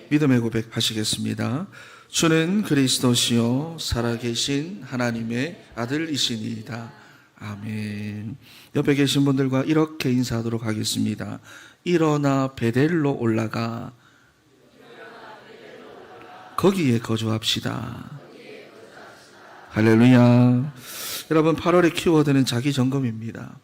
믿음의 고백하시겠습니다. 주는 그리스도시요 살아계신 하나님의 아들이시니이다. 아멘. 옆에 계신 분들과 이렇게 인사하도록 하겠습니다. 일어나 베델로 올라가 거기에 거주합시다. 할렐루야. 여러분, 8월의 키워드는 자기 점검입니다.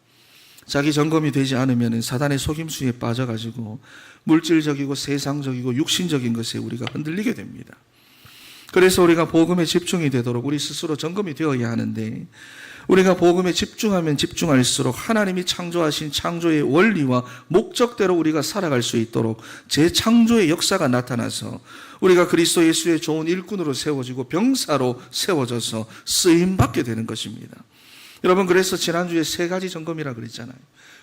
자기 점검이 되지 않으면 사단의 속임수에 빠져가지고 물질적이고 세상적이고 육신적인 것에 우리가 흔들리게 됩니다. 그래서 우리가 복음에 집중이 되도록 우리 스스로 점검이 되어야 하는데, 우리가 복음에 집중하면 집중할수록 하나님이 창조하신 창조의 원리와 목적대로 우리가 살아갈 수 있도록 재창조의 역사가 나타나서 우리가 그리스도 예수의 좋은 일꾼으로 세워지고 병사로 세워져서 쓰임받게 되는 것입니다. 여러분, 그래서 지난주에 3가지 점검이라고 그랬잖아요.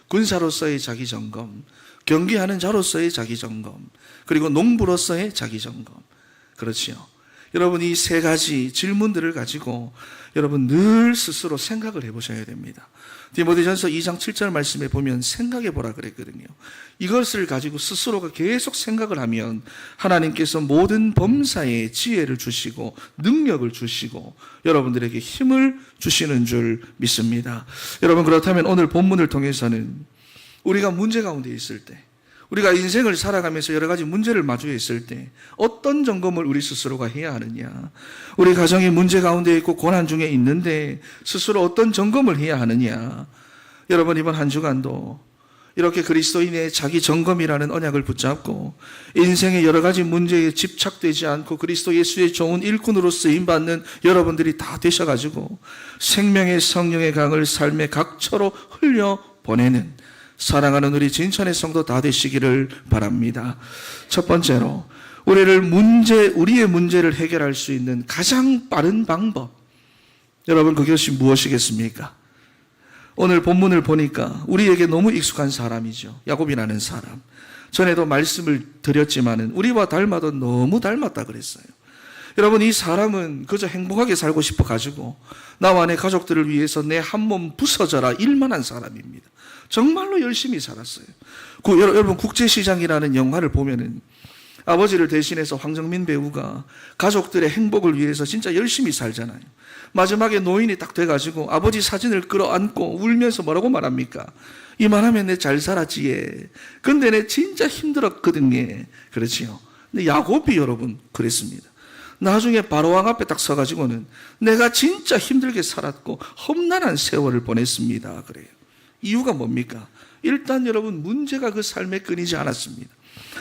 군사로서의 자기 점검, 경기하는 자로서의 자기 점검, 그리고 농부로서의 자기 점검. 그렇지요. 여러분, 이 3가지 질문들을 가지고 여러분 늘 스스로 생각을 해보셔야 됩니다. 디모데전서 2장 7절 말씀에 보면 생각해 보라 그랬거든요. 이것을 가지고 스스로가 계속 생각을 하면 하나님께서 모든 범사에 지혜를 주시고 능력을 주시고 여러분들에게 힘을 주시는 줄 믿습니다. 여러분, 그렇다면 오늘 본문을 통해서는 우리가 문제 가운데 있을 때, 우리가 인생을 살아가면서 여러 가지 문제를 마주했을 때 어떤 점검을 우리 스스로가 해야 하느냐, 우리 가정이 문제 가운데 있고 고난 중에 있는데 스스로 어떤 점검을 해야 하느냐. 여러분, 이번 한 주간도 이렇게 그리스도인의 자기 점검이라는 언약을 붙잡고 인생의 여러 가지 문제에 집착되지 않고 그리스도 예수의 좋은 일꾼으로 쓰임받는 여러분들이 다 되셔가지고 생명의 성령의 강을 삶의 각처로 흘려보내는 사랑하는 우리 진천의 성도 다 되시기를 바랍니다. 첫 번째로 우리의 문제를 해결할 수 있는 가장 빠른 방법, 여러분, 그것이 무엇이겠습니까? 오늘 본문을 보니까 우리에게 너무 익숙한 사람이죠. 야곱이라는 사람. 전에도 말씀을 드렸지만은 우리와 닮아도 너무 닮았다 그랬어요. 여러분, 이 사람은 그저 행복하게 살고 싶어 가지고 나와 내 가족들을 위해서 내 한 몸 부서져라 일만한 사람입니다. 정말로 열심히 살았어요. 여러분, 국제시장이라는 영화를 보면은 아버지를 대신해서 황정민 배우가 가족들의 행복을 위해서 진짜 열심히 살잖아요. 마지막에 노인이 딱 돼가지고 아버지 사진을 끌어안고 울면서 뭐라고 말합니까? 이만하면 내 잘 살았지, 예. 근데 내 진짜 힘들었거든요. 그렇지요. 근데 야곱이 여러분 그랬습니다. 나중에 바로왕 앞에 딱 서가지고는 내가 진짜 힘들게 살았고 험난한 세월을 보냈습니다. 그래요. 이유가 뭡니까? 일단 여러분, 문제가 그 삶에 끊이지 않았습니다.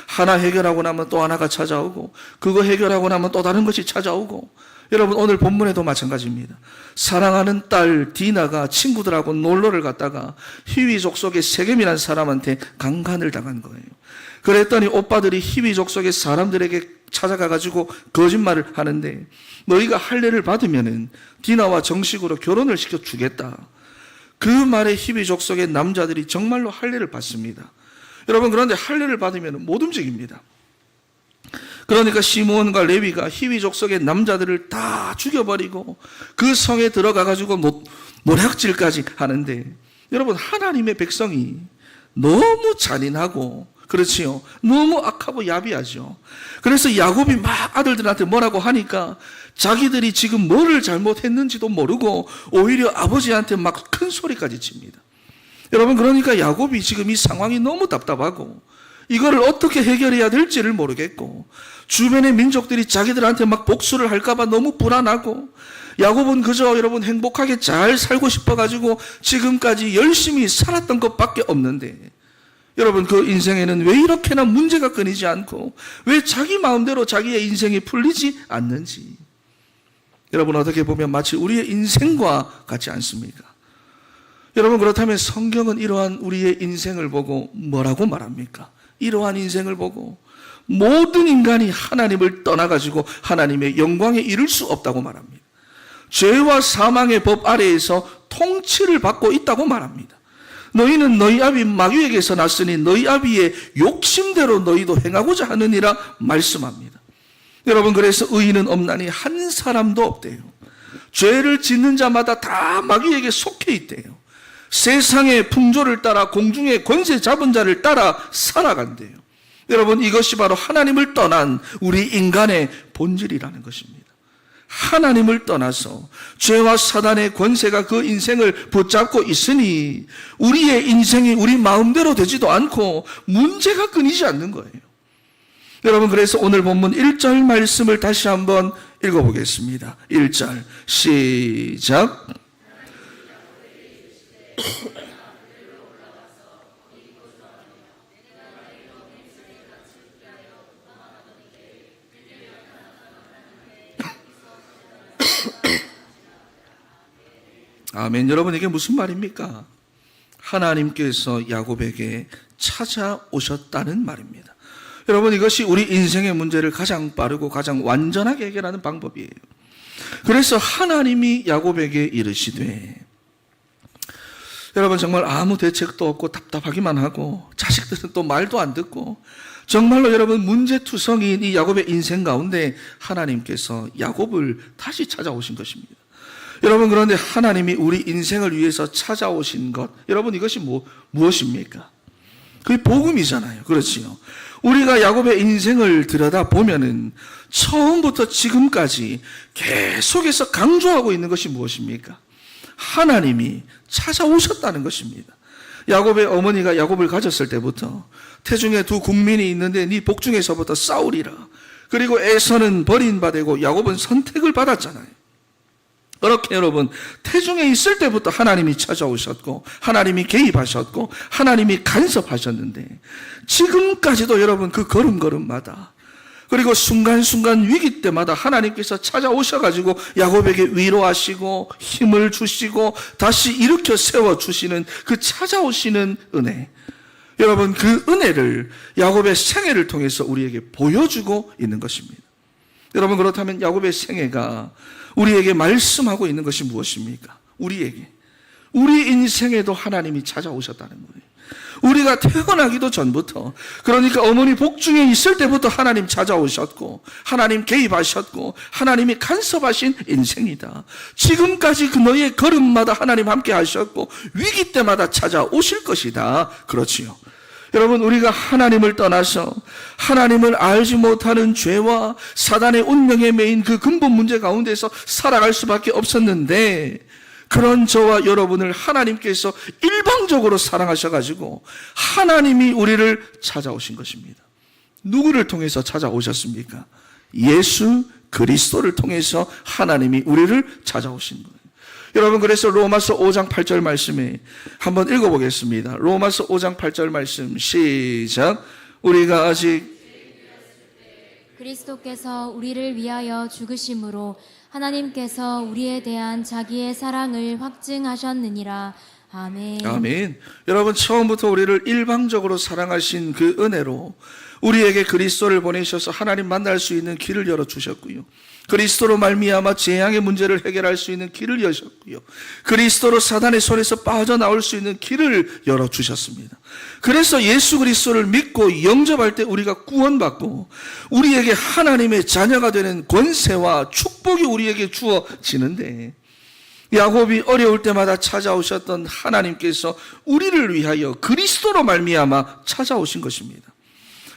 하나 해결하고 나면 또 하나가 찾아오고, 그거 해결하고 나면 또 다른 것이 찾아오고. 여러분, 오늘 본문에도 마찬가지입니다. 사랑하는 딸 디나가 친구들하고 놀러를 갔다가 히위족 속의 세겜이라는 사람한테 강간을 당한 거예요. 그랬더니 오빠들이 히위족 속의 사람들에게 찾아가가지고 거짓말을 하는데, 너희가 할례를 받으면은 디나와 정식으로 결혼을 시켜주겠다. 그 말에 히위족 속의 남자들이 정말로 할례를 받습니다. 여러분, 그런데 할례를 받으면 못 움직입니다. 그러니까 시므온과 레위가 히위족 속의 남자들을 다 죽여버리고 그 성에 들어가가지고 노략질까지 하는데, 여러분, 하나님의 백성이 너무 잔인하고, 그렇지요, 너무 악하고 야비하죠. 그래서 야곱이 막 아들들한테 뭐라고 하니까 자기들이 지금 뭐를 잘못했는지도 모르고 오히려 아버지한테 막 큰 소리까지 칩니다. 여러분, 그러니까 야곱이 지금 이 상황이 너무 답답하고 이거를 어떻게 해결해야 될지를 모르겠고, 주변의 민족들이 자기들한테 막 복수를 할까봐 너무 불안하고, 야곱은 그저 여러분 행복하게 잘 살고 싶어가지고 지금까지 열심히 살았던 것밖에 없는데, 여러분, 그 인생에는 왜 이렇게나 문제가 끊이지 않고 왜 자기 마음대로 자기의 인생이 풀리지 않는지, 여러분, 어떻게 보면 마치 우리의 인생과 같지 않습니까? 여러분, 그렇다면 성경은 이러한 우리의 인생을 보고 뭐라고 말합니까? 이러한 인생을 보고 모든 인간이 하나님을 떠나가지고 하나님의 영광에 이를 수 없다고 말합니다. 죄와 사망의 법 아래에서 통치를 받고 있다고 말합니다. 너희는 너희 아비 마귀에게서 났으니 너희 아비의 욕심대로 너희도 행하고자 하느니라 말씀합니다. 여러분, 그래서 의인은 없나니 한 사람도 없대요. 죄를 짓는 자마다 다 마귀에게 속해 있대요. 세상의 풍조를 따라 공중의 권세 잡은 자를 따라 살아간대요. 여러분, 이것이 바로 하나님을 떠난 우리 인간의 본질이라는 것입니다. 하나님을 떠나서 죄와 사단의 권세가 그 인생을 붙잡고 있으니 우리의 인생이 우리 마음대로 되지도 않고 문제가 끊이지 않는 거예요. 여러분, 그래서 오늘 본문 1절 말씀을 다시 한번 읽어보겠습니다. 1절 시작. 아멘. 여러분, 이게 무슨 말입니까? 하나님께서 야곱에게 찾아오셨다는 말입니다. 여러분, 이것이 우리 인생의 문제를 가장 빠르고 가장 완전하게 해결하는 방법이에요. 그래서 하나님이 야곱에게 이르시되, 여러분, 정말 아무 대책도 없고 답답하기만 하고 자식들은 또 말도 안 듣고 정말로 여러분 문제투성이인 이 야곱의 인생 가운데 하나님께서 야곱을 다시 찾아오신 것입니다. 여러분, 그런데 하나님이 우리 인생을 위해서 찾아오신 것, 여러분, 이것이 무엇입니까? 그게 복음이잖아요. 그렇지요. 우리가 야곱의 인생을 들여다보면은 처음부터 지금까지 계속해서 강조하고 있는 것이 무엇입니까? 하나님이 찾아오셨다는 것입니다. 야곱의 어머니가 야곱을 가졌을 때부터 태중에 두 국민이 있는데 네 복중에서부터 싸우리라. 그리고 에서는 버림받고 야곱은 선택을 받았잖아요. 그렇게 여러분, 태중에 있을 때부터 하나님이 찾아오셨고 하나님이 개입하셨고 하나님이 간섭하셨는데 지금까지도 여러분 그 걸음걸음마다 그리고 순간순간 위기 때마다 하나님께서 찾아오셔가지고 야곱에게 위로하시고 힘을 주시고 다시 일으켜 세워주시는 그 찾아오시는 은혜, 여러분, 그 은혜를 야곱의 생애를 통해서 우리에게 보여주고 있는 것입니다. 여러분, 그렇다면 야곱의 생애가 우리에게 말씀하고 있는 것이 무엇입니까? 우리 인생에도 하나님이 찾아오셨다는 거예요. 우리가 태어나기도 전부터, 그러니까 어머니 복중에 있을 때부터 하나님 찾아오셨고 하나님 개입하셨고 하나님이 간섭하신 인생이다. 지금까지 그 너의 걸음마다 하나님 함께 하셨고 위기 때마다 찾아오실 것이다. 그렇지요. 여러분, 우리가 하나님을 떠나서 하나님을 알지 못하는 죄와 사단의 운명에 매인 그 근본 문제 가운데서 살아갈 수밖에 없었는데, 그런 저와 여러분을 하나님께서 일방적으로 사랑하셔가지고 하나님이 우리를 찾아오신 것입니다. 누구를 통해서 찾아오셨습니까? 예수 그리스도를 통해서 하나님이 우리를 찾아오신 거예요. 여러분, 그래서 로마서 5장 8절 말씀에 한번 읽어보겠습니다. 로마서 5장 8절 말씀 시작. 우리가 아직 그리스도께서 우리를 위하여 죽으심으로 하나님께서 우리에 대한 자기의 사랑을 확증하셨느니라. 아멘. 아멘. 여러분, 처음부터 우리를 일방적으로 사랑하신 그 은혜로 우리에게 그리스도를 보내셔서 하나님 만날 수 있는 길을 열어주셨고요. 그리스도로 말미암아 재앙의 문제를 해결할 수 있는 길을 여셨고요. 그리스도로 사단의 손에서 빠져나올 수 있는 길을 열어주셨습니다. 그래서 예수 그리스도를 믿고 영접할 때 우리가 구원받고 우리에게 하나님의 자녀가 되는 권세와 축복이 우리에게 주어지는데, 야곱이 어려울 때마다 찾아오셨던 하나님께서 우리를 위하여 그리스도로 말미암아 찾아오신 것입니다.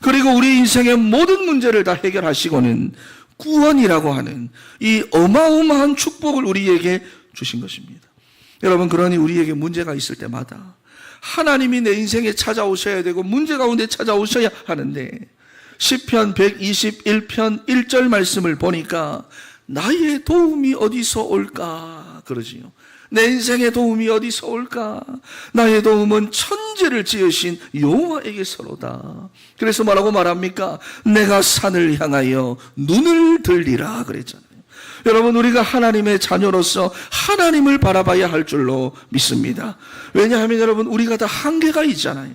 그리고 우리 인생의 모든 문제를 다 해결하시고는 구원이라고 하는 이 어마어마한 축복을 우리에게 주신 것입니다. 여러분, 그러니 우리에게 문제가 있을 때마다 하나님이 내 인생에 찾아오셔야 되고 문제 가운데 찾아오셔야 하는데, 시편 121편 1절 말씀을 보니까 나의 도움이 어디서 올까 그러지요. 내 인생의 도움이 어디서 올까? 나의 도움은 천지를 지으신 여호와에게서로다. 그래서 뭐라고 말합니까? 내가 산을 향하여 눈을 들리라 그랬잖아요. 여러분, 우리가 하나님의 자녀로서 하나님을 바라봐야 할 줄로 믿습니다. 왜냐하면 여러분, 우리가 다 한계가 있잖아요.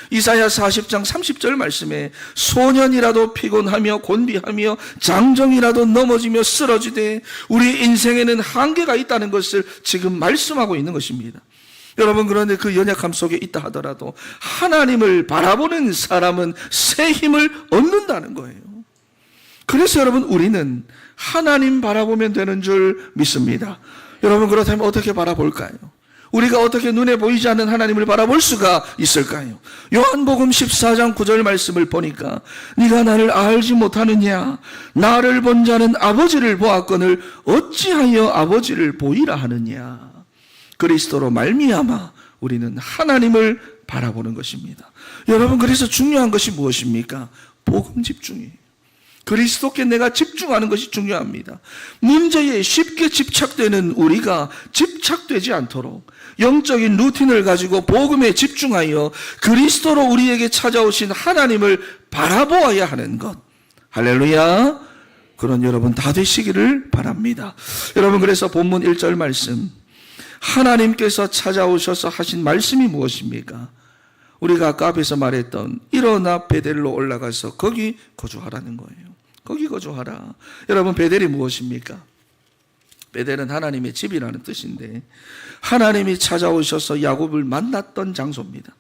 이사야 40장 30절 말씀에 소년이라도 피곤하며 곤비하며 장정이라도 넘어지며 쓰러지되 우리 인생에는 한계가 있다는 것을 지금 말씀하고 있는 것입니다. 여러분, 그런데 그 연약함 속에 있다 하더라도 하나님을 바라보는 사람은 새 힘을 얻는다는 거예요. 그래서 여러분, 우리는 하나님 바라보면 되는 줄 믿습니다. 여러분, 그렇다면 어떻게 바라볼까요? 우리가 어떻게 눈에 보이지 않는 하나님을 바라볼 수가 있을까요? 요한복음 14장 9절 말씀을 보니까 네가 나를 알지 못하느냐? 나를 본 자는 아버지를 보았거늘 어찌하여 아버지를 보이라 하느냐? 그리스도로 말미암아 우리는 하나님을 바라보는 것입니다. 여러분, 그래서 중요한 것이 무엇입니까? 복음 집중이에요. 그리스도께 내가 집중하는 것이 중요합니다. 문제에 쉽게 집착되는 우리가 집착되지 않도록 영적인 루틴을 가지고 복음에 집중하여 그리스도로 우리에게 찾아오신 하나님을 바라보아야 하는 것. 할렐루야. 그런 여러분 다 되시기를 바랍니다. 여러분, 그래서 본문 1절 말씀, 하나님께서 찾아오셔서 하신 말씀이 무엇입니까? 우리가 아까 앞에서 말했던 일어나 베델로 올라가서 거기 거주하라는 거예요. 거기 거주하라. 여러분, 베델이 무엇입니까? 베델은 하나님의 집이라는 뜻인데 하나님이 찾아오셔서 야곱을 만났던 장소입니다.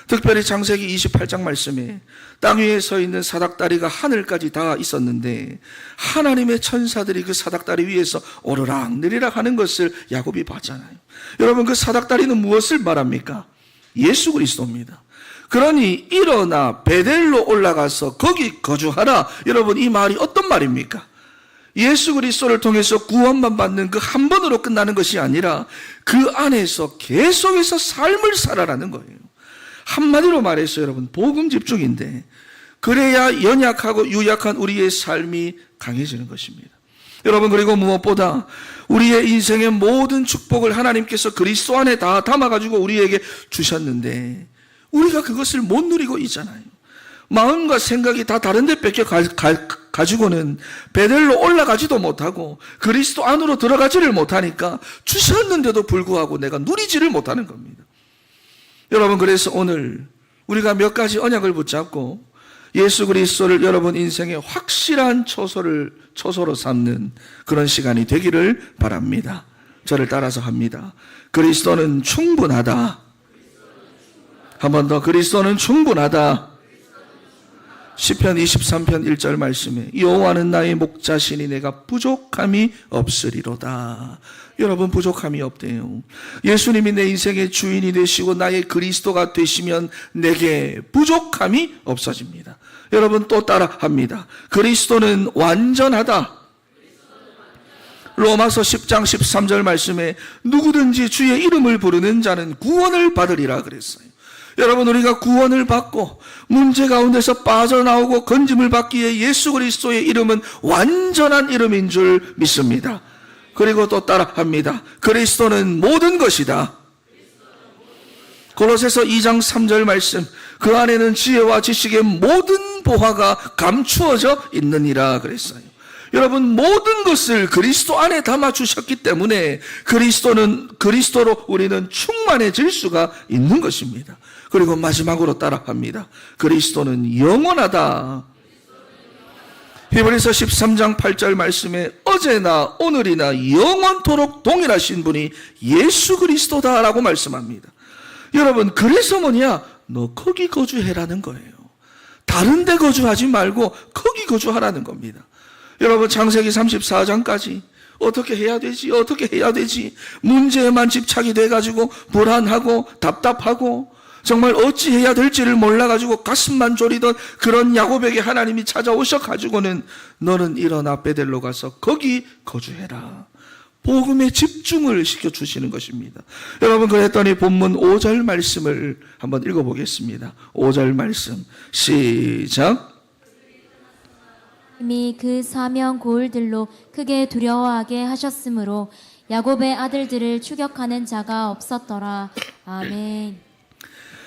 특별히 창세기 28장 말씀에 땅 위에 서 있는 사닥다리가 하늘까지 닿아 있었는데 하나님의 천사들이 그 사닥다리 위에서 오르락 내리락 하는 것을 야곱이 봤잖아요. 여러분, 그 사닥다리는 무엇을 말합니까? 예수 그리스도입니다. 그러니 일어나 베델로 올라가서 거기 거주하라. 여러분, 이 말이 어떤 말입니까? 예수 그리스도를 통해서 구원만 받는 그 한 번으로 끝나는 것이 아니라 그 안에서 계속해서 삶을 살아라는 거예요. 한마디로 말해서 여러분, 복음 집중인데 그래야 연약하고 유약한 우리의 삶이 강해지는 것입니다. 여러분, 그리고 무엇보다 우리의 인생의 모든 축복을 하나님께서 그리스도 안에 다 담아가지고 우리에게 주셨는데 우리가 그것을 못 누리고 있잖아요. 마음과 생각이 다 다른 데 뺏겨 가지고는 베델로 올라가지도 못하고 그리스도 안으로 들어가지를 못하니까 주셨는데도 불구하고 내가 누리지를 못하는 겁니다. 여러분, 그래서 오늘 우리가 몇 가지 언약을 붙잡고 예수 그리스도를 여러분 인생의 확실한 초소로 삼는 그런 시간이 되기를 바랍니다. 저를 따라서 합니다. 그리스도는 충분하다. 한 번 더, 그리스도는 충분하다. 시편 23편 1절 말씀에 여호와는 나의 목자시니 내가 부족함이 없으리로다. 여러분, 부족함이 없대요. 예수님이 내 인생의 주인이 되시고 나의 그리스도가 되시면 내게 부족함이 없어집니다. 여러분, 또 따라합니다. 그리스도는 완전하다. 로마서 10장 13절 말씀에 누구든지 주의 이름을 부르는 자는 구원을 받으리라 그랬어요. 여러분, 우리가 구원을 받고 문제 가운데서 빠져나오고 건짐을 받기에 예수 그리스도의 이름은 완전한 이름인 줄 믿습니다. 그리고 또 따라합니다. 그리스도는 모든 것이다. 골로새서 2장 3절 말씀, 그 안에는 지혜와 지식의 모든 보화가 감추어져 있느니라 그랬어요. 여러분, 모든 것을 그리스도 안에 담아 주셨기 때문에 그리스도로 우리는 충만해질 수가 있는 것입니다. 그리고 마지막으로 따라합니다. 그리스도는 영원하다. 히브리서 13장 8절 말씀에 어제나 오늘이나 영원토록 동일하신 분이 예수 그리스도다라고 말씀합니다. 여러분, 그래서 뭐냐? 너 거기 거주해라는 거예요. 다른 데 거주하지 말고 거기 거주하라는 겁니다. 여러분, 창세기 34장까지 어떻게 해야 되지? 문제에만 집착이 돼가지고 불안하고 답답하고 정말 어찌해야 될지를 몰라가지고 가슴만 졸이던 그런 야곱에게 하나님이 찾아오셔가지고는 너는 일어나 베델로 가서 거기 거주해라. 복음에 집중을 시켜주시는 것입니다. 여러분, 그랬더니 본문 5절 말씀을 한번 읽어보겠습니다. 5절 말씀 시작. 이미 그 사명 고을들로 크게 두려워하게 하셨으므로 야곱의 아들들을 추격하는 자가 없었더라. 아멘.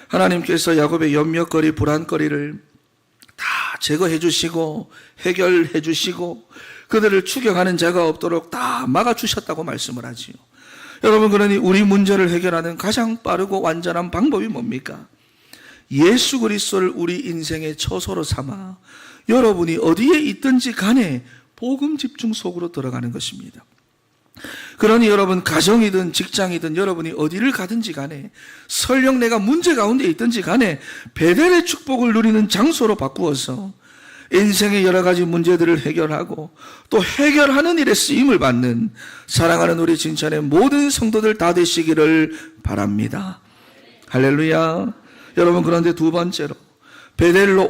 하나님께서 야곱의 염려거리, 불안거리를 다 제거해 주시고 해결해 주시고 그들을 추격하는 자가 없도록 다 막아주셨다고 말씀을 하지요. 여러분, 그러니 우리 문제를 해결하는 가장 빠르고 완전한 방법이 뭡니까? 예수 그리스도를 우리 인생의 처소로 삼아 여러분이 어디에 있든지 간에 복음 집중 속으로 들어가는 것입니다. 그러니 여러분, 가정이든 직장이든 여러분이 어디를 가든지 간에 설령 내가 문제 가운데 있든지 간에 베델의 축복을 누리는 장소로 바꾸어서 인생의 여러 가지 문제들을 해결하고 또 해결하는 일에 쓰임을 받는 사랑하는 우리 진천의 모든 성도들 다 되시기를 바랍니다. 할렐루야. 여러분, 그런데 두 번째로 베델로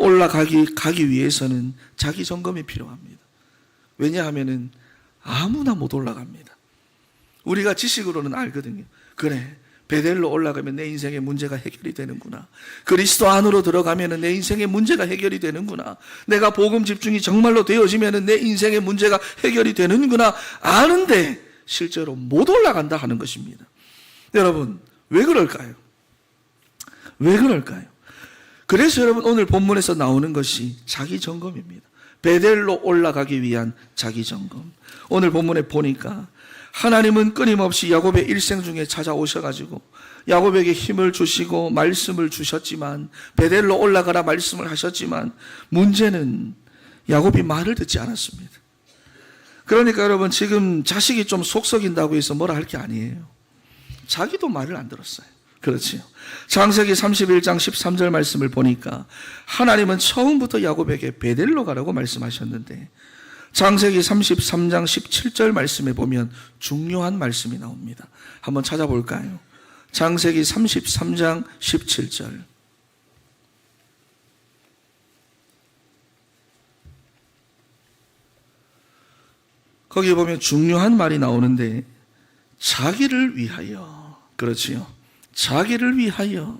가기 위해서는 자기 점검이 필요합니다. 왜냐하면은 아무나 못 올라갑니다. 우리가 지식으로는 알거든요. 그래, 베델로 올라가면 내 인생의 문제가 해결이 되는구나. 그리스도 안으로 들어가면 내 인생의 문제가 해결이 되는구나. 내가 복음 집중이 정말로 되어지면 내 인생의 문제가 해결이 되는구나. 아는데 실제로 못 올라간다 하는 것입니다. 여러분, 왜 그럴까요? 왜 그럴까요? 그래서 여러분, 오늘 본문에서 나오는 것이 자기 점검입니다. 베델로 올라가기 위한 자기 점검. 오늘 본문에 보니까 하나님은 끊임없이 야곱의 일생 중에 찾아오셔가지고 야곱에게 힘을 주시고 말씀을 주셨지만, 베델로 올라가라 말씀을 하셨지만, 문제는 야곱이 말을 듣지 않았습니다. 그러니까 여러분, 지금 자식이 좀 속썩인다고 해서 뭐라 할 게 아니에요. 자기도 말을 안 들었어요. 그렇지요. 창세기 31장 13절 말씀을 보니까 하나님은 처음부터 야곱에게 베델로 가라고 말씀하셨는데, 창세기 33장 17절 말씀에 보면 중요한 말씀이 나옵니다. 한번 찾아볼까요? 창세기 33장 17절. 거기에 보면 중요한 말이 나오는데, 자기를 위하여, 그렇지요. 자기를 위하여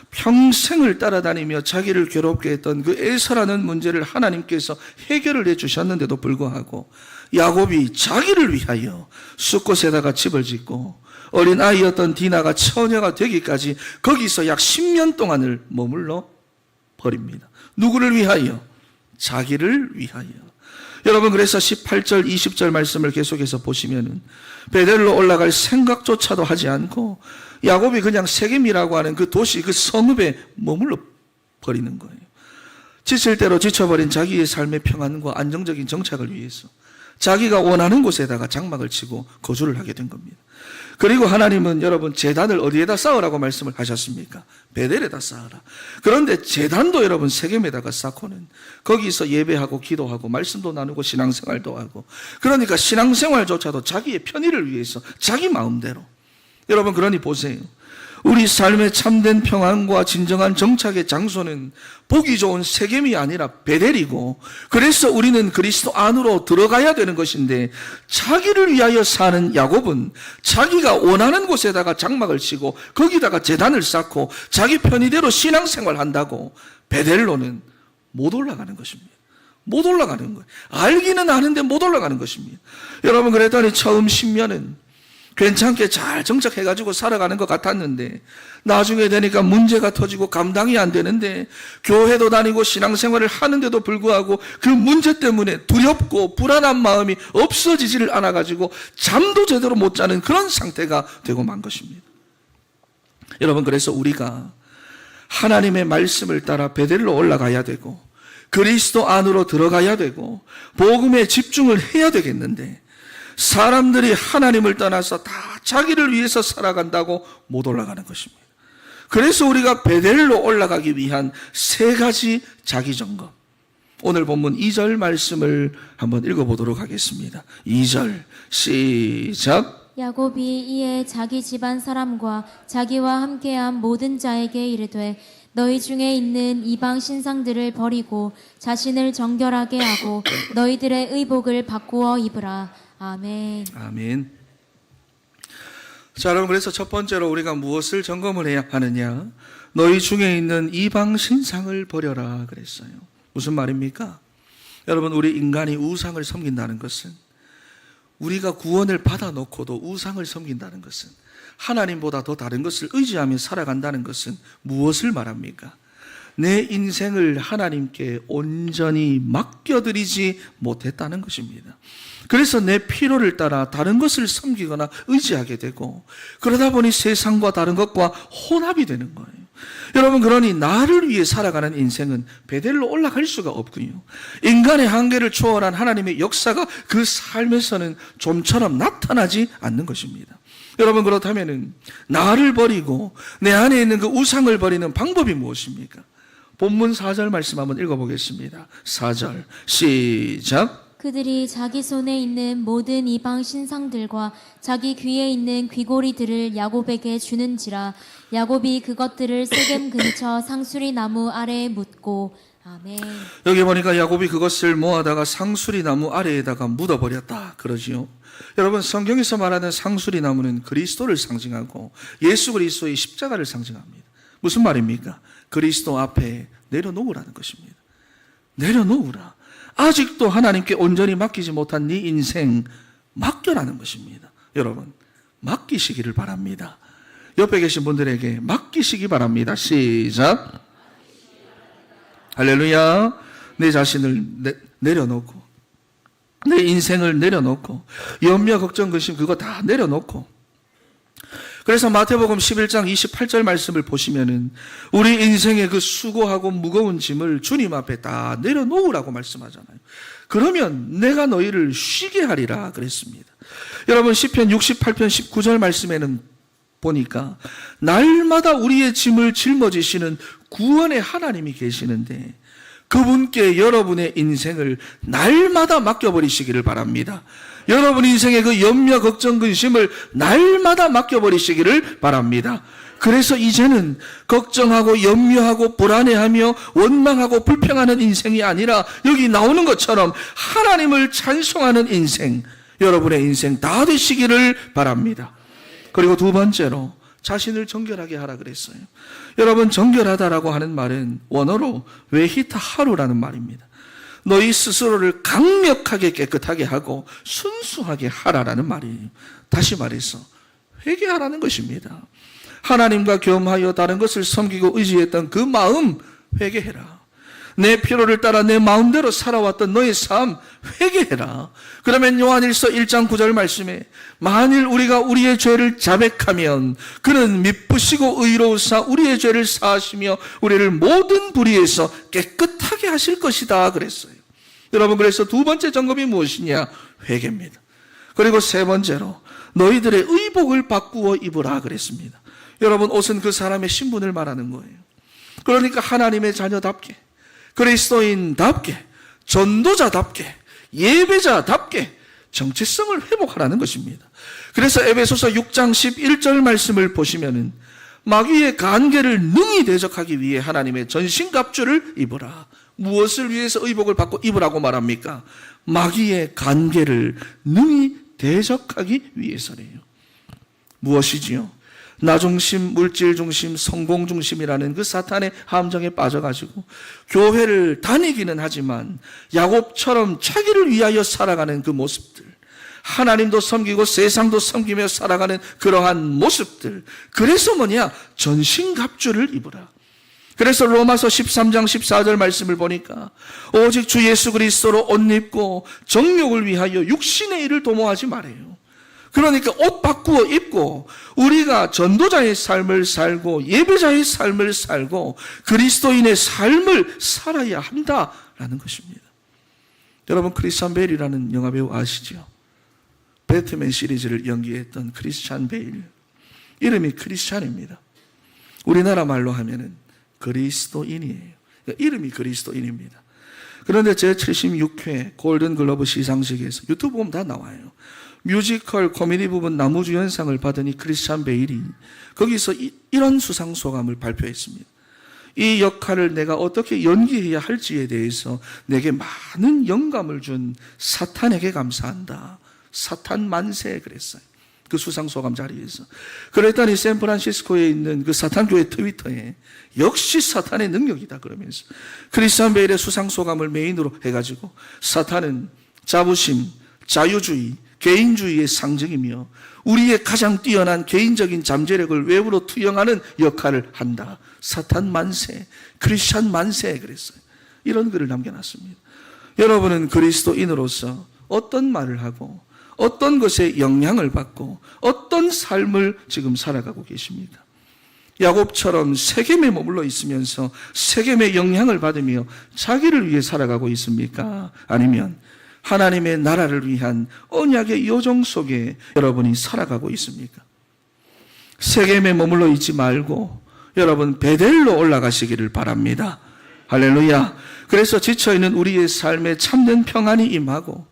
평생을 따라다니며 자기를 괴롭게 했던 그 에서라는 문제를 하나님께서 해결을 해주셨는데도 불구하고 야곱이 자기를 위하여 숫곳에다가 집을 짓고 어린 아이였던 디나가 처녀가 되기까지 거기서 약 10년 동안을 머물러 버립니다. 누구를 위하여? 자기를 위하여. 여러분, 그래서 18절 20절 말씀을 계속해서 보시면은 베델로 올라갈 생각조차도 하지 않고 야곱이 그냥 세겜이라고 하는 그 도시, 그 성읍에 머물러 버리는 거예요. 지칠 대로 지쳐버린 자기의 삶의 평안과 안정적인 정착을 위해서 자기가 원하는 곳에다가 장막을 치고 거주를 하게 된 겁니다. 그리고 하나님은 여러분, 제단을 어디에다 쌓으라고 말씀을 하셨습니까? 베델에다 쌓으라. 그런데 제단도 여러분 세겜에다가 쌓고는 거기서 예배하고 기도하고 말씀도 나누고 신앙생활도 하고, 그러니까 신앙생활조차도 자기의 편의를 위해서 자기 마음대로. 여러분, 그러니 보세요. 우리 삶의 참된 평안과 진정한 정착의 장소는 보기 좋은 세겜이 아니라 베델이고, 그래서 우리는 그리스도 안으로 들어가야 되는 것인데, 자기를 위하여 사는 야곱은 자기가 원하는 곳에다가 장막을 치고 거기다가 제단을 쌓고 자기 편의대로 신앙생활을 한다고 베델로는 못 올라가는 것입니다. 못 올라가는 거예요. 알기는 아는데 못 올라가는 것입니다. 여러분, 그랬더니 처음 10년은 괜찮게 잘 정착해가지고 살아가는 것 같았는데, 나중에 되니까 문제가 터지고 감당이 안 되는데, 교회도 다니고 신앙생활을 하는데도 불구하고 그 문제 때문에 두렵고 불안한 마음이 없어지지를 않아가지고 잠도 제대로 못 자는 그런 상태가 되고 만 것입니다. 여러분, 그래서 우리가 하나님의 말씀을 따라 베델로 올라가야 되고 그리스도 안으로 들어가야 되고 복음에 집중을 해야 되겠는데, 사람들이 하나님을 떠나서 다 자기를 위해서 살아간다고 못 올라가는 것입니다. 그래서 우리가 베델로 올라가기 위한 세 가지 자기 점검. 오늘 본문 2절 말씀을 한번 읽어보도록 하겠습니다. 2절 시작. 야곱이 이에 자기 집안 사람과 자기와 함께한 모든 자에게 이르되, 너희 중에 있는 이방 신상들을 버리고 자신을 정결하게 하고 너희들의 의복을 바꾸어 입으라. 아멘. 아멘. 자, 여러분, 그래서 첫 번째로 우리가 무엇을 점검을 해야 하느냐? 너희 중에 있는 이방 신상을 버려라 그랬어요. 무슨 말입니까? 여러분, 우리 인간이 우상을 섬긴다는 것은, 우리가 구원을 받아놓고도 우상을 섬긴다는 것은, 하나님보다 더 다른 것을 의지하며 살아간다는 것은 무엇을 말합니까? 내 인생을 하나님께 온전히 맡겨드리지 못했다는 것입니다. 그래서 내 필요를 따라 다른 것을 섬기거나 의지하게 되고, 그러다 보니 세상과 다른 것과 혼합이 되는 거예요. 여러분, 그러니 나를 위해 살아가는 인생은 베델로 올라갈 수가 없군요. 인간의 한계를 초월한 하나님의 역사가 그 삶에서는 좀처럼 나타나지 않는 것입니다. 여러분, 그렇다면 나를 버리고 내 안에 있는 그 우상을 버리는 방법이 무엇입니까? 본문 4절 말씀 한번 읽어보겠습니다. 4절 시작. 그들이 자기 손에 있는 모든 이방 신상들과 자기 귀에 있는 귀고리들을 야곱에게 주는지라. 야곱이 그것들을 세겜 근처 상수리 나무 아래에 묻고. 아멘. 여기 보니까 야곱이 그것을 모아다가 상수리 나무 아래에다가 묻어버렸다 그러지요. 여러분, 성경에서 말하는 상수리 나무는 그리스도를 상징하고 예수 그리스도의 십자가를 상징합니다. 무슨 말입니까? 그리스도 앞에 내려놓으라는 것입니다. 내려놓으라. 아직도 하나님께 온전히 맡기지 못한 네 인생 맡겨라는 것입니다. 여러분, 맡기시기를 바랍니다. 옆에 계신 분들에게 맡기시기 바랍니다. 시작. 할렐루야. 내 자신을 내려놓고, 내 인생을 내려놓고, 염려, 걱정, 근심 그거 다 내려놓고. 그래서 마태복음 11장 28절 말씀을 보시면은 우리 인생의 그 수고하고 무거운 짐을 주님 앞에 다 내려놓으라고 말씀하잖아요. 그러면 내가 너희를 쉬게 하리라 그랬습니다. 여러분, 시편 68편 19절 말씀에는 보니까 날마다 우리의 짐을 짊어지시는 구원의 하나님이 계시는데 그분께 여러분의 인생을 날마다 맡겨버리시기를 바랍니다. 여러분 인생의 그 염려, 걱정, 근심을 날마다 맡겨버리시기를 바랍니다. 그래서 이제는 걱정하고 염려하고 불안해하며 원망하고 불평하는 인생이 아니라 여기 나오는 것처럼 하나님을 찬송하는 인생, 여러분의 인생 다 되시기를 바랍니다. 그리고 두 번째로 자신을 정결하게 하라 그랬어요. 여러분, 정결하다라고 하는 말은 원어로 웨히타하루라는 말입니다. 너희 스스로를 강력하게 깨끗하게 하고 순수하게 하라라는 말이에요. 다시 말해서 회개하라는 것입니다. 하나님과 겸하여 다른 것을 섬기고 의지했던 그 마음 회개해라. 내 필요를 따라 내 마음대로 살아왔던 너의 삶 회개해라. 그러면 요한일서 1장 9절 말씀에 만일 우리가 우리의 죄를 자백하면 그는 미쁘시고 의로우사 우리의 죄를 사하시며 우리를 모든 불의에서 깨끗하게 하실 것이다 그랬어요. 여러분, 그래서 두 번째 점검이 무엇이냐? 회개입니다. 그리고 세 번째로 너희들의 의복을 바꾸어 입으라 그랬습니다. 여러분, 옷은 그 사람의 신분을 말하는 거예요. 그러니까 하나님의 자녀답게, 그리스도인답게, 전도자답게, 예배자답게 정체성을 회복하라는 것입니다. 그래서 에베소서 6장 11절 말씀을 보시면은 마귀의 간계를 능히 대적하기 위해 하나님의 전신갑주를 입으라. 무엇을 위해서 의복을 받고 입으라고 말합니까? 마귀의 간계를 능히 대적하기 위해서래요. 무엇이지요? 나중심, 물질중심, 성공중심이라는 그 사탄의 함정에 빠져가지고 교회를 다니기는 하지만 야곱처럼 자기를 위하여 살아가는 그 모습들, 하나님도 섬기고 세상도 섬기며 살아가는 그러한 모습들, 그래서 뭐냐? 전신갑주를 입으라. 그래서 로마서 13장 14절 말씀을 보니까 오직 주 예수 그리스도로 옷 입고 정욕을 위하여 육신의 일을 도모하지 말아요. 그러니까 옷 바꾸어 입고 우리가 전도자의 삶을 살고 예배자의 삶을 살고 그리스도인의 삶을 살아야 한다라는 것입니다. 여러분, 크리스찬 베일이라는 영화배우 아시죠? 배트맨 시리즈를 연기했던 크리스찬 베일. 이름이 크리스찬입니다. 우리나라 말로 하면은 그리스도인이에요. 그러니까 이름이 그리스도인입니다. 그런데 제76회 골든글러브 시상식에서 유튜브 보면 다 나와요. 뮤지컬 코미디 부분 나무주연상을 받은 이 크리스찬 베일이 거기서 이런 수상소감을 발표했습니다. 이 역할을 내가 어떻게 연기해야 할지에 대해서 내게 많은 영감을 준 사탄에게 감사한다. 사탄 만세 그랬어요. 그 수상소감 자리에서. 그랬더니 샌프란시스코에 있는 그 사탄교회 트위터에 역시 사탄의 능력이다 그러면서 크리스찬 베일의 수상소감을 메인으로 해가지고 사탄은 자부심, 자유주의, 개인주의의 상징이며 우리의 가장 뛰어난 개인적인 잠재력을 외부로 투영하는 역할을 한다. 사탄 만세, 크리스찬 만세 그랬어요. 이런 글을 남겨놨습니다. 여러분은 그리스도인으로서 어떤 말을 하고 어떤 것에 영향을 받고 어떤 삶을 지금 살아가고 계십니까? 야곱처럼 세겜에 머물러 있으면서 세겜의 영향을 받으며 자기를 위해 살아가고 있습니까? 아니면 하나님의 나라를 위한 언약의 요정 속에 여러분이 살아가고 있습니까? 세겜에 머물러 있지 말고 여러분 베델로 올라가시기를 바랍니다. 할렐루야. 그래서 지쳐있는 우리의 삶에 참된 평안이 임하고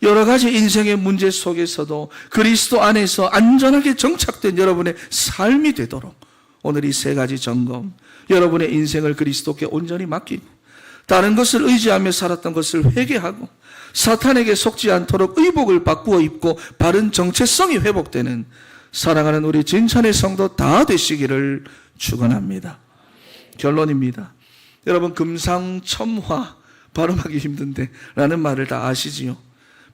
여러 가지 인생의 문제 속에서도 그리스도 안에서 안전하게 정착된 여러분의 삶이 되도록 오늘 이 세 가지 점검, 여러분의 인생을 그리스도께 온전히 맡기고 다른 것을 의지하며 살았던 것을 회개하고 사탄에게 속지 않도록 의복을 바꾸어 입고 바른 정체성이 회복되는 사랑하는 우리 진천의 성도 다 되시기를 축원합니다. 결론입니다. 여러분, 금상첨화 발음하기 힘든데 라는 말을 다 아시지요?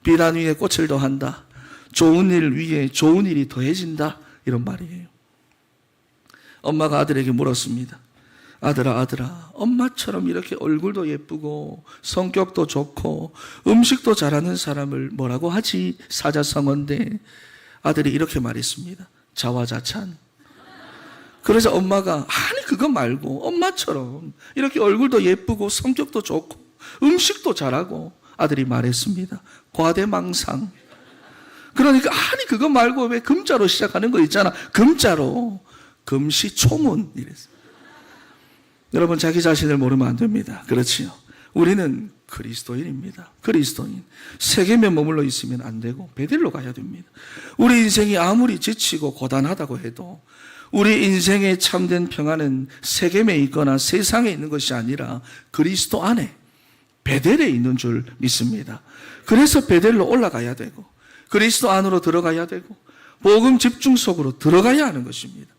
비단 위에 꽃을 더한다. 좋은 일 위에 좋은 일이 더해진다. 이런 말이에요. 엄마가 아들에게 물었습니다. 아들아, 엄마처럼 이렇게 얼굴도 예쁘고 성격도 좋고 음식도 잘하는 사람을 뭐라고 하지? 사자성어인데 아들이 이렇게 말했습니다. 자화자찬. 그래서 엄마가 아니 그거 말고 엄마처럼 이렇게 얼굴도 예쁘고 성격도 좋고 음식도 잘하고 아들이 말했습니다. 과대망상. 그러니까 아니 그거 말고 왜 금자로 시작하는 거 있잖아. 금자로. 금시초문 이랬어요. 여러분, 자기 자신을 모르면 안 됩니다. 그렇지요. 우리는 그리스도인입니다. 그리스도인. 세겜에 머물러 있으면 안 되고 베델로 가야 됩니다. 우리 인생이 아무리 지치고 고단하다고 해도 우리 인생의 참된 평안은 세겜에 있거나 세상에 있는 것이 아니라 그리스도 안에 베델에 있는 줄 믿습니다. 그래서 베델로 올라가야 되고 그리스도 안으로 들어가야 되고 복음 집중 속으로 들어가야 하는 것입니다.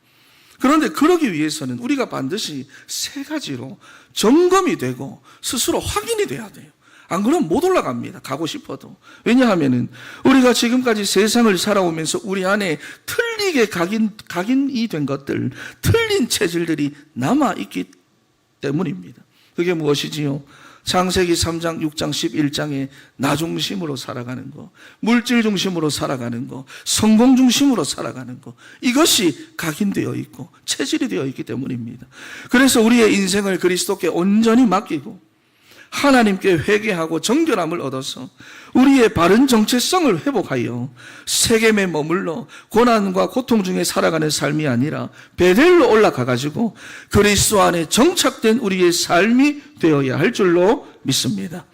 그런데 그러기 위해서는 우리가 반드시 세 가지로 점검이 되고 스스로 확인이 돼야 돼요. 안 그러면 못 올라갑니다. 가고 싶어도. 왜냐하면은 우리가 지금까지 세상을 살아오면서 우리 안에 틀리게 각인이 된 것들, 틀린 체질들이 남아있기 때문입니다. 그게 무엇이지요? 창세기 3장, 6장, 11장에 나 중심으로 살아가는 거, 물질 중심으로 살아가는 거, 성공 중심으로 살아가는 거, 이것이 각인되어 있고 체질이 되어 있기 때문입니다. 그래서 우리의 인생을 그리스도께 온전히 맡기고 하나님께 회개하고 정결함을 얻어서 우리의 바른 정체성을 회복하여 세겜에 머물러 고난과 고통 중에 살아가는 삶이 아니라 베델로 올라가가지고 그리스도 안에 정착된 우리의 삶이 되어야 할 줄로 믿습니다.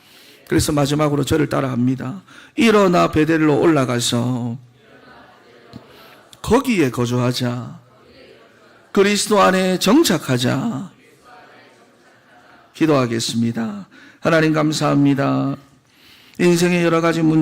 그래서 마지막으로 저를 따라합니다. 일어나 베델로 올라가서 거기에 거주하자. 그리스도 안에 정착하자. 기도하겠습니다. 하나님 감사합니다. 인생의 여러 가지 문제